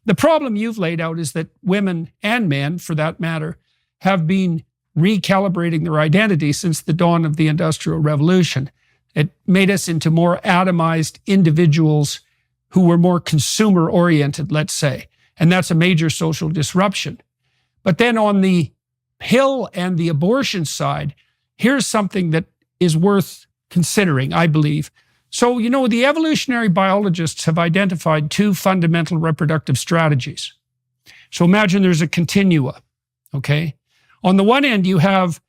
The problem you've laid out is that women and men, for that matter, have been recalibrating their identity since the dawn of the Industrial Revolution. It made us into more atomized individuals who were more consumer-oriented, let's say. And that's a major social disruption. But then on the pill and the abortion side, here's something that is worth considering, I believe. So, the evolutionary biologists have identified two fundamental reproductive strategies. So imagine there's a continua, okay? On the one end, you have,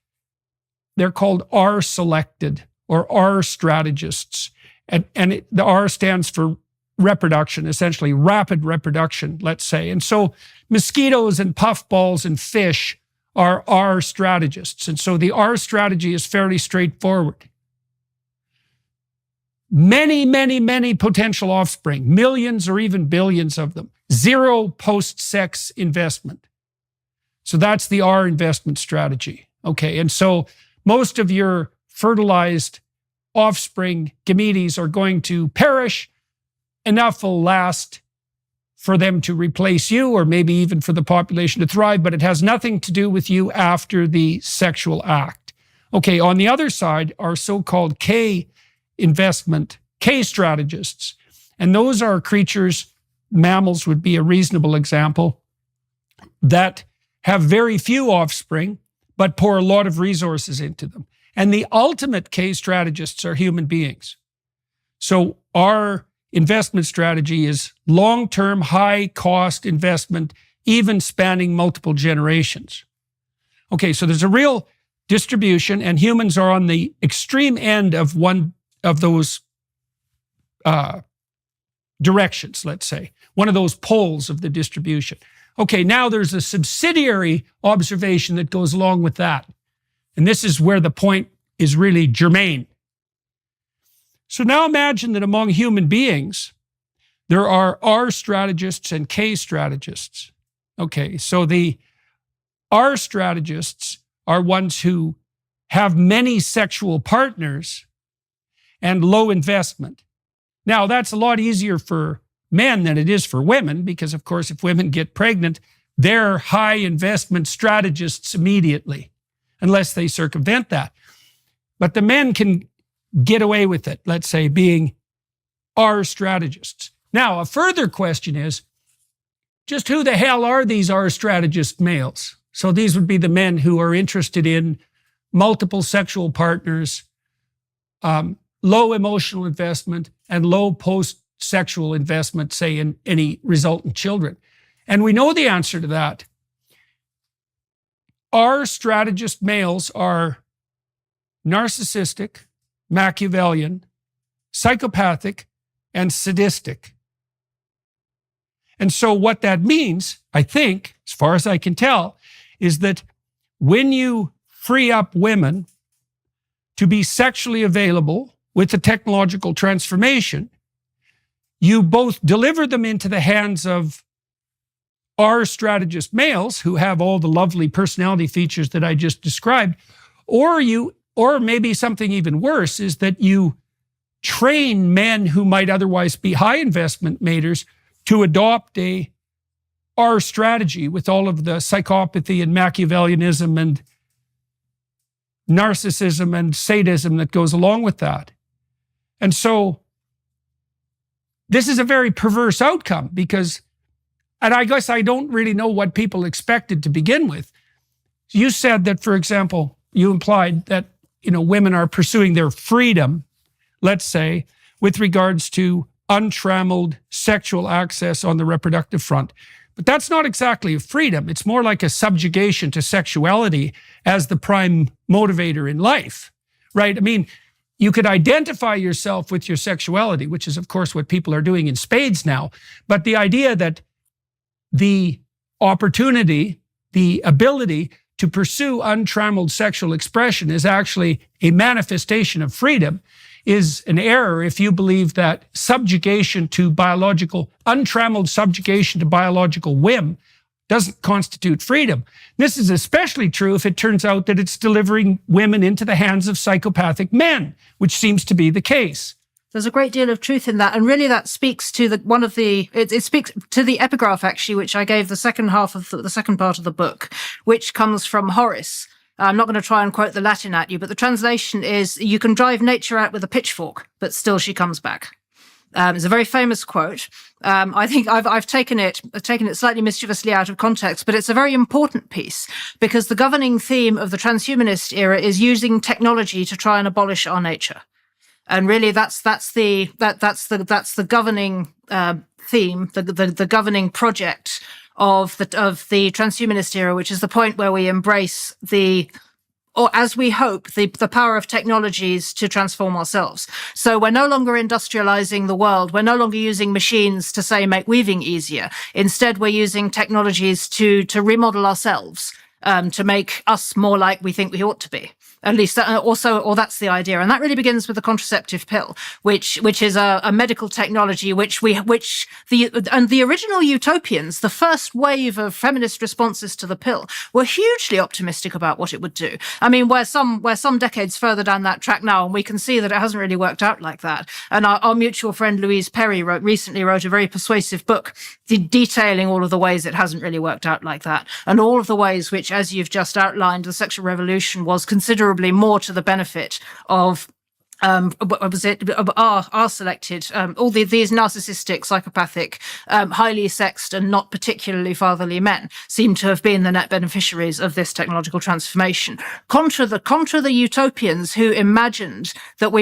they're called R-selected or R strategists. And the R stands for reproduction, essentially rapid reproduction, let's say. And so mosquitoes and puffballs and fish are R strategists. And so the R strategy is fairly straightforward. Many, many, many potential offspring, millions or even billions of them. Zero post-sex investment. So that's the R investment strategy. Okay, and so most of your fertilized offspring gametes are going to perish. Enough will last for them to replace you, or maybe even for the population to thrive, but it has nothing to do with you after the sexual act. Okay, on the other side are so-called K strategists. And those are creatures, mammals would be a reasonable example, that have very few offspring, but pour a lot of resources into them. And the ultimate K strategists are human beings. So our investment strategy is long-term, high-cost investment, even spanning multiple generations. Okay, so there's a real distribution, and humans are on the extreme end of one of those directions, let's say, one of those poles of the distribution. Okay, now there's a subsidiary observation that goes along with that. And this is where the point is really germane. So now imagine that among human beings, there are R strategists and K strategists. Okay, so the R strategists are ones who have many sexual partners and low investment. Now, that's a lot easier for men than it is for women, because, of course, if women get pregnant, they're high investment strategists immediately, unless they circumvent that. But the men can get away with it, let's say, being R strategists. Now, a further question is, just who the hell are these R strategist males? So these would be the men who are interested in multiple sexual partners, low emotional investment, and low post-sexual investment, say, in any resultant children. And we know the answer to that. Our strategist males are narcissistic, Machiavellian, psychopathic, and sadistic. And so what that means, I think, as far as I can tell, is that when you free up women to be sexually available with the technological transformation, you both deliver them into the hands of R strategist males who have all the lovely personality features that I just described, or maybe something even worse is that you train men who might otherwise be high investment maters to adopt a R strategy with all of the psychopathy and Machiavellianism and narcissism and sadism that goes along with that. And so this is a very perverse outcome because, and I guess I don't really know what people expected to begin with. You said that, for example, you implied that, women are pursuing their freedom, let's say, with regards to untrammeled sexual access on the reproductive front. But that's not exactly a freedom. It's more like a subjugation to sexuality as the prime motivator in life, right? I mean, you could identify yourself with your sexuality, which is, of course, what people are doing in spades now. But the idea that the opportunity, the ability to pursue untrammeled sexual expression is actually a manifestation of freedom is an error if you believe that untrammeled subjugation to biological whim doesn't constitute freedom. This is especially true if it turns out that it's delivering women into the hands of psychopathic men, which seems to be the case. There's a great deal of truth in that, and really that speaks to it speaks to the epigraph actually, which I gave the second part of the book, which comes from Horace. I'm not going to try and quote the Latin at you, but the translation is, "You can drive nature out with a pitchfork, but still she comes back." It's a very famous quote. I think I've taken it slightly mischievously out of context, but it's a very important piece because the governing theme of the transhumanist era is using technology to try and abolish our nature. And really, that's the governing theme, the governing project of the transhumanist era, which is the point where we embrace or as we hope, the power of technologies to transform ourselves. So we're no longer industrializing the world. We're no longer using machines to, say, make weaving easier. Instead, we're using technologies to remodel ourselves, to make us more like we think we ought to be. At least that's the idea. And that really begins with the contraceptive pill, which is a medical technology the original utopians, the first wave of feminist responses to the pill, were hugely optimistic about what it would do. I mean, we're some decades further down that track now, and we can see that it hasn't really worked out like that. And our mutual friend Louise Perry recently wrote a very persuasive book detailing all of the ways it hasn't really worked out like that, and all of the ways which, as you've just outlined, the sexual revolution was considerably more to the benefit of are selected, all these narcissistic, psychopathic, highly sexed and not particularly fatherly men seem to have been the net beneficiaries of this technological transformation. Contra the utopians who imagined that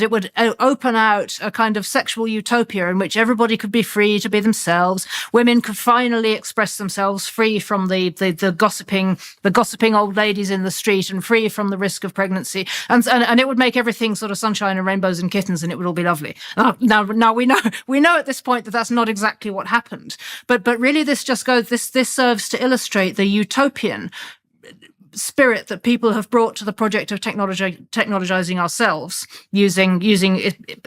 it would open out a kind of sexual utopia in which everybody could be free to be themselves, women could finally express themselves free from the gossiping old ladies in the street and free from the risk of pregnancy, and it would make everything sort of sunshine and rainbows and kittens, and it would all be lovely. Now we know at this point that that's not exactly what happened. But really, this serves to illustrate the utopian spirit that people have brought to the project of technologizing ourselves using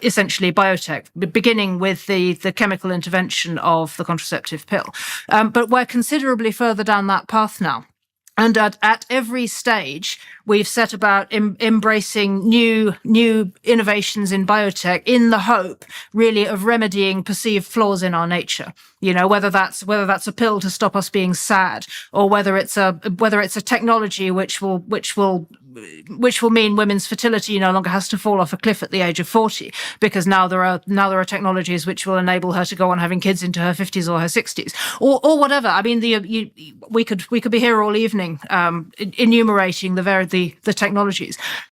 essentially biotech, beginning with the chemical intervention of the contraceptive pill. But we're considerably further down that path now. And at every stage, we've set about embracing new innovations in biotech in the hope, really, of remedying perceived flaws in our nature. You know, whether that's a pill to stop us being sad, or whether it's a technology which will mean women's fertility no longer has to fall off a cliff at the age of 40, because now there are technologies which will enable her to go on having kids into her 50s or her 60s, or whatever. I mean, we could be here all evening enumerating the technologies.